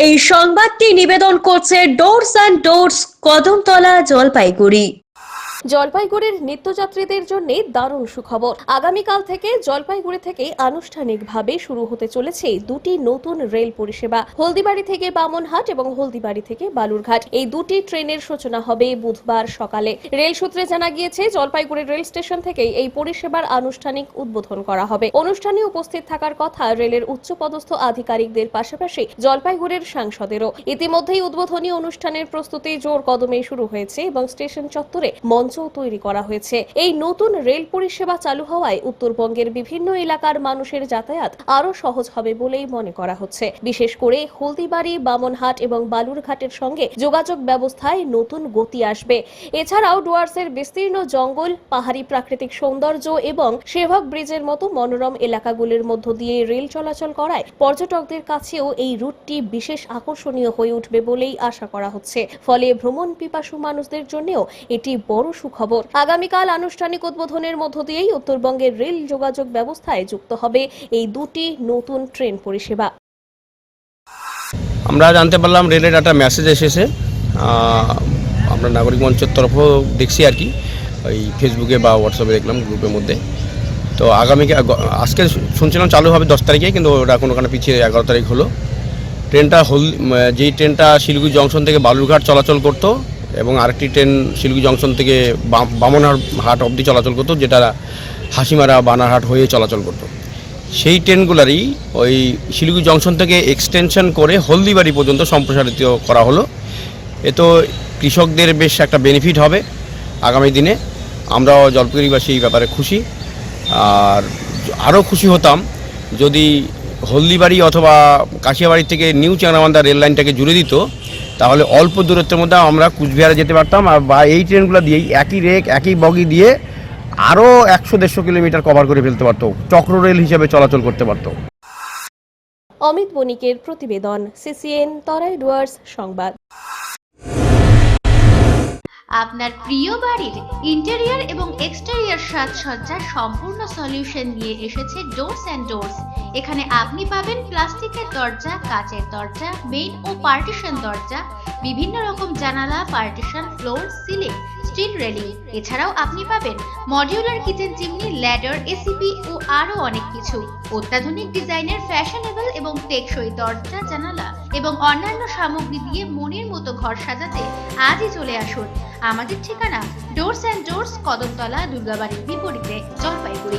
এই সংবাদটি নিবেদন করছে doors and doors, Kadamtala, Jalpaiguri. জলপাইগুড়ির নিত্যযাত্রীদের জন্য দারুণ সুখবর। আগামীকাল থেকে জলপাইগুড়ি থেকে আনুষ্ঠানিকভাবে শুরু হতে চলেছে দুটি নতুন রেল পরিষেবা। হলদিবাড়ি থেকে বামনহাট এবং হলদিবাড়ি থেকে বালুরঘাট, এই দুটি ট্রেনের সূচনা হবে বুধবার সকালে। রেল সূত্রে জানা গিয়েছে, জলপাইগুড়ি রেল স্টেশন থেকে এই পরিষেবার আনুষ্ঠানিক উদ্বোধন করা হবে। অনুষ্ঠানে উপস্থিত থাকার কথা রেলের উচ্চপদস্থ আধিকারিকদের পাশাপাশি জলপাইগুড়ির সাংসদেরও। ইতিমধ্যেই উদ্বোধনী অনুষ্ঠানের প্রস্তুতি জোর কদমে শুরু হয়েছে এবং স্টেশন চত্বরে মঞ্চ তৈরি করা হয়েছে। এই নতুন রেল পরিষেবা চালু হওয়ায় উত্তরবঙ্গের বিভিন্ন এলাকার মানুষের যাতায়াত আরো সহজ হবে বলেই মনে করা হচ্ছে। বিশেষ করে হলদিবাড়ি, বামনহাট এবং বালুরঘাটের সঙ্গে যোগাযোগ ব্যবস্থায় নতুন গতি আসবে। এছাড়াও ডুয়ার্সের বিস্তীর্ণ জঙ্গল, পাহাড়ি প্রাকৃতিক সৌন্দর্য এবং সেভক ব্রিজের মতো মনোরম এলাকাগুলির মধ্য দিয়ে রেল চলাচল করায় পর্যটকদের কাছেও এই রুটটি বিশেষ আকর্ষণীয় হয়ে উঠবে বলেই আশা করা হচ্ছে। ফলে ভ্রমণ পিপাসু মানুষদের জন্যও এটি বড় সুখবর। আগামীকাল আনুষ্ঠানিক উদ্বোধনের মধ্য দিয়েই উত্তরবঙ্গের রেল যোগাযোগ ব্যবস্থায় যুক্ত হবে এই দুটি নতুন ট্রেন পরিষেবা। আমরা জানতে পারলাম রেলের একটা মেসেজ এসেছে, আমরা নাগরিক মঞ্চের তরফেও দেখছি আর কি, ওই ফেসবুকে বা হোয়াটসঅ্যাপে দেখলাম গ্রুপের মধ্যে। তো আজকে শুনছিলাম চালু হবে 10 তারিখে, কিন্তু ওটা কোনোখানে পিছিয়ে 11 তারিখ হলো। ট্রেনটা যেই ট্রেনটা শিলিগুড়ি জংশন থেকে বালুরঘাট চলাচল করতো এবং আরেকটি ট্রেন শিলিগুড়ি জংশন থেকে বামনহাট অবধি চলাচল করতো, যেটা হাসিমারা বানারহাট হয়ে চলাচল করতো। সেই ট্রেনগুলারই ওই শিলিগুড়ি জংশন থেকে এক্সটেনশন করে হলদিবাড়ি পর্যন্ত সম্প্রসারিত করা হলো। এ তো কৃষকদের বেশ একটা বেনিফিট হবে আগামী দিনে। আমরাও জলপাইগুড়িবাসী এই ব্যাপারে খুশি, আর আরও খুশি হতাম যদি হলদিবাড়ি অথবা কাশিয়াবাড়ি থেকে নিউ চাংরাবান্ধা রেল লাইনটাকে জুড়ে দিত, তাহলে অল্প দূরত্বের মধ্যে আমরা কুচবিহারে যেতে পারতাম। আর বা এই ট্রেনগুলো দিয়েই একই রেক একই বগি দিয়ে আরও 100-150 কিলোমিটার কভার করে ফেলতে পারতো, চক্র রেল হিসেবে চলাচল করতে পারতো। অমিত বণিকের প্রতিবেদন, সিসিএন তরাই ডুয়ার্স সংবাদ। আপনার প্রিয় বাড়ির ইন্টেরিয়র এবং এক্সটেরিয়র সাজসজ্জার সম্পূর্ণ সলিউশন নিয়ে এসেছে ডোরস অ্যান্ড ডোরস। এখানে আপনি পাবেন প্লাস্টিকের দরজা, কাচের দরজা, মেইন ও পার্টিশন দরজা, বিভিন্ন রকম জানালা, partition, floor, ceiling, steel railing. এছাড়াও আপনি পাবেন modular kitchen chimney, ladder, ACP ও আরো অনেক কিছু। অত্যাধুনিক ডিজাইনের ফ্যাশনেবল এবং টেকসই দরজা, জানালা এবং অন্যান্য সামগ্রী দিয়ে মনের মতো ঘর সাজাতে আজই চলে আসুন। আমাদের ঠিকানা ডোরস অ্যান্ড ডোরস, কদমতলা, দুর্গাবাড়ির বিপরীতে, জলপাইগুড়ি।